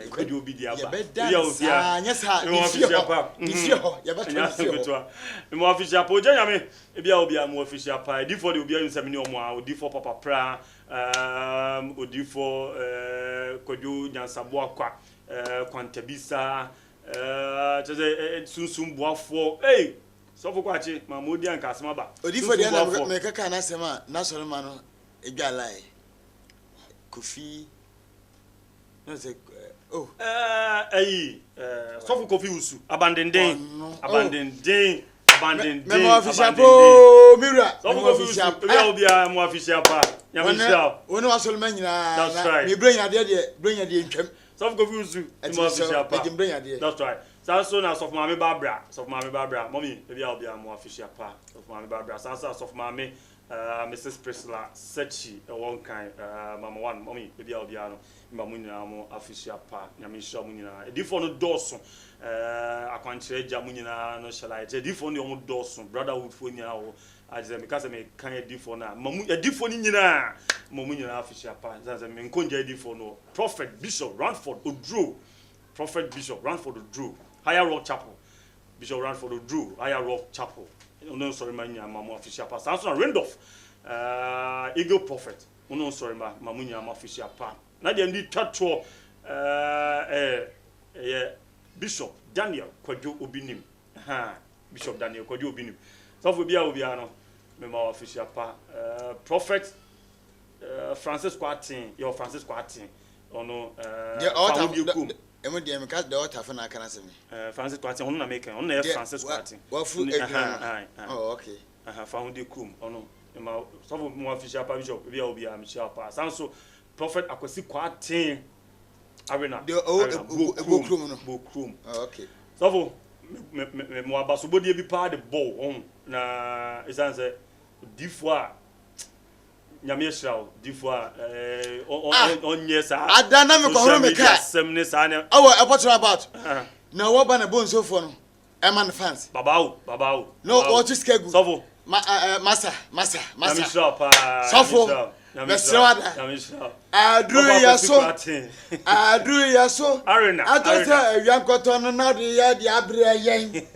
kwadi obi dia ba bia obi a nyesa official pa ifio ya beto memo official pa oja nyame bia obi a mo official pa edifo de obi a nsamini omo a edifo papa pra edifo kwadi nyansabo akwa kwantabisa sunsum boafo so for kwachi mamodi anka asema ba odifo de na me kaka na asema na soro ma no edwalai kofi no say so for kofi usu abandenden me official po mira so for kofi usu ya obi a mo official pa nyamisha woni wasol ma nyina me brenya de ntwam so for kofi usu mo official pa that's right sanso na sof mame babra mommy ebi obi am official pa sof mame babra sanso sof mame Mrs Priscilla Sechi one kind mama one mommy ebi obi ano mba munyina mo official pa nyame hia munyina edifo no doso akwankyere ja munyina no shalai edifo no mo doso brotherhood fo nyina wo aje me kase me kan edifo na mamu edifo ni nyina munyina official pa zanze me nkonja edifo no Prophet Bishop Ranford Odro Prophet Bishop Ranford Odro Higher Rock Chapel Bishop Ranford Odro Higher Rock Chapel no sorry manya mamu official pa Samson Randolph Eagle Prophet no sorry mamunya mamu official pa na de ndi twatwo Bishop Daniel Kwadwo Obinim Bishop Daniel Kwadwo Obinim so for bia obi ano me mamu official pa Prophet Francis Kwatin your Francis Kwatin ono emu de me ka de water for na kana semi Francis Kwatin ono na make ono na Francis Kwatin wafu oh okay found the crew ono ma so for mo official pa bishop bia obi am share pa sanso Prophet Akwasi Kwatin arena the bookroom oh okay so for mo abaso body bi pa the ball on na isanse difwa nyame hraw difwa onye sa adana me ko me ka semne sa ne awo apotra about na wo ba na bonso fo no e man fans babao no what is kegu sofo masa nyame hraw pa sofo mesrada adru yaso arena atata awiankoto no na de ya de abre yen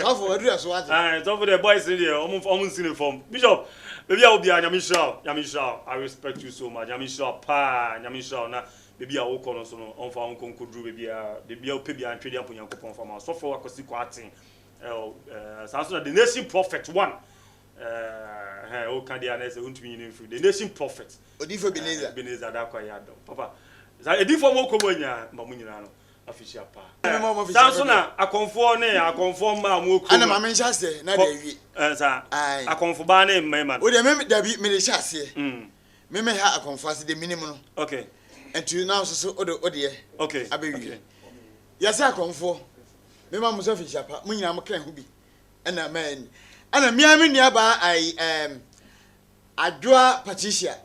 sofo adru yaso ate sofo the boys in there almost in the form bishop baby obi nyame hraw I respect you so much nyame hraw pa nyame hraw na baby a wo kono so no onfa onkonkudru baby a de bia opebi antwede amponyankopon fama sofo Akwasi Kwatin sanso na the nation prophet one o kan dia na say untumi yin free the nation prophet odifo Ebenezer da kwa ya do papa za edifo mo komonya mamunyina no official pa sanso na akonfo ma mo ko ana mama ncha se na da wi sa akonfo ba na mmema o de me da bi me de sha se me ha akonfo ase de minimum no okay entu now so o de okay abewi ya se akonfo me ma mo so official pa munyina mo kan hu bi ana miami ni aba ai Adwoa Patricia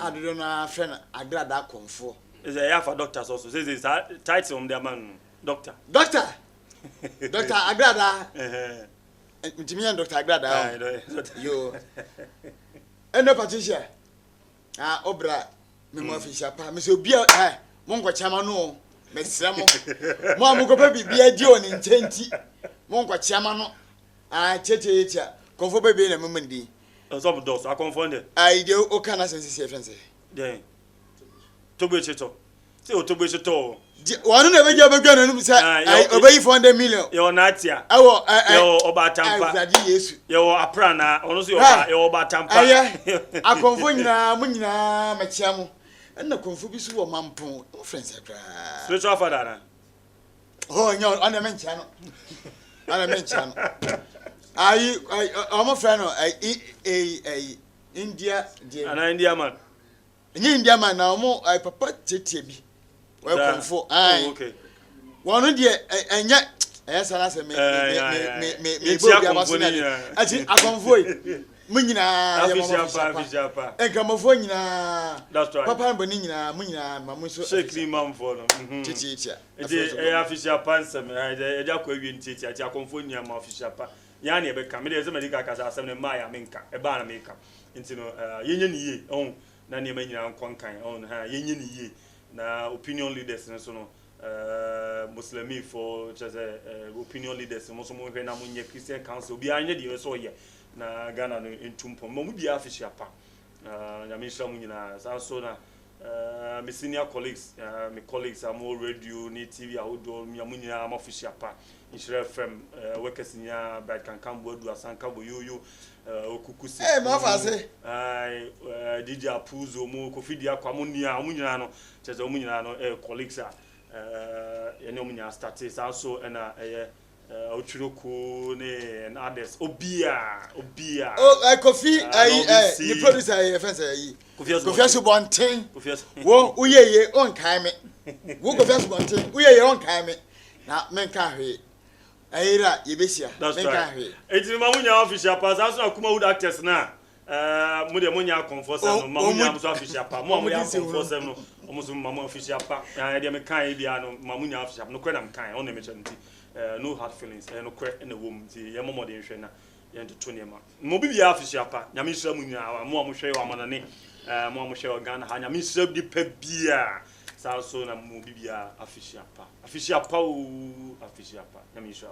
adodo na friend agrada konfo is a for doctors also says is title on the man doctor agrada ntimi doctor agrada yo eno patricia obra me mo official pa me so bia mo nko chama no me sra mo amuko pa bibia di oni nchenti mo nko chama no cheche konfo bebe na memandi so dos I confound I dey o kana sense friends then Togbecheto say o Togbecheto wanu na beja begwa na num say obayi 400 million yo natia awo yo obatampa azadi yesu yo aprana ono so yo obatampa akonfo nyina mu nyina machia mu na konfo bi su wo mampon o friends akra spiritual father na oh nyo ana menchia no ai omo friend no India ana India man ni India man na omo papa chetie bi we konfo okay wonu de enya sana se me bo abaso ni ati akonfo mu nyina ya pa enkamofo nyina that's right papa mboni nyina mu nyina mamu so shekli mamfo no chetie e official pansem e ja kwa wi ntiti ati akonfo nyina ma official pa ya na ebe ka me de ze medical kasa asem ne ma ya menka e ba na meka ntino yenye ni ye on na ne ma nyina nkonkan on ha yenye ni ye na opinion leaders so no Muslimi for just opinion leaders mo so mo hwe na mo nye Christian council bi anye de so ye na Ghana no entumpo mo bi official pa ya me shira mo nyina so na my senior colleagues my colleagues am all radio ni TV ahodo mi amunyina am official pa Ishra FM workers nya Bright can come bodu asanka boyoyo okukusi ma fa se DJ Apuzo mo Kofidi akwa mo nia amunyina no cheze amunyina no colleagues ene amunyina start so na Ochuroku ne and others obia Kofi the producer FS Kofi so bonten wo uyeye on kan me wo Kofi so bonten uyeye on kan me na menka hwe ayira yebesia menka hwe ejiri mamunya official pass aso akuma wood actors na mo de munya comfort no mamunya so official pa mo ya comfort no omo so mamu official pa ya de menka e bia no mamunya official no kwe na menka on na mecha nti no hard feelings no kwe na wom ti ye momo de nhwe na ye ntoto ne ma mo bibia official pa nyame hira mu nyina mo hwe wa manane mo hwe wa Ghana ha nyame hira bi pa bia sa so na mo bibia official pa nyame hira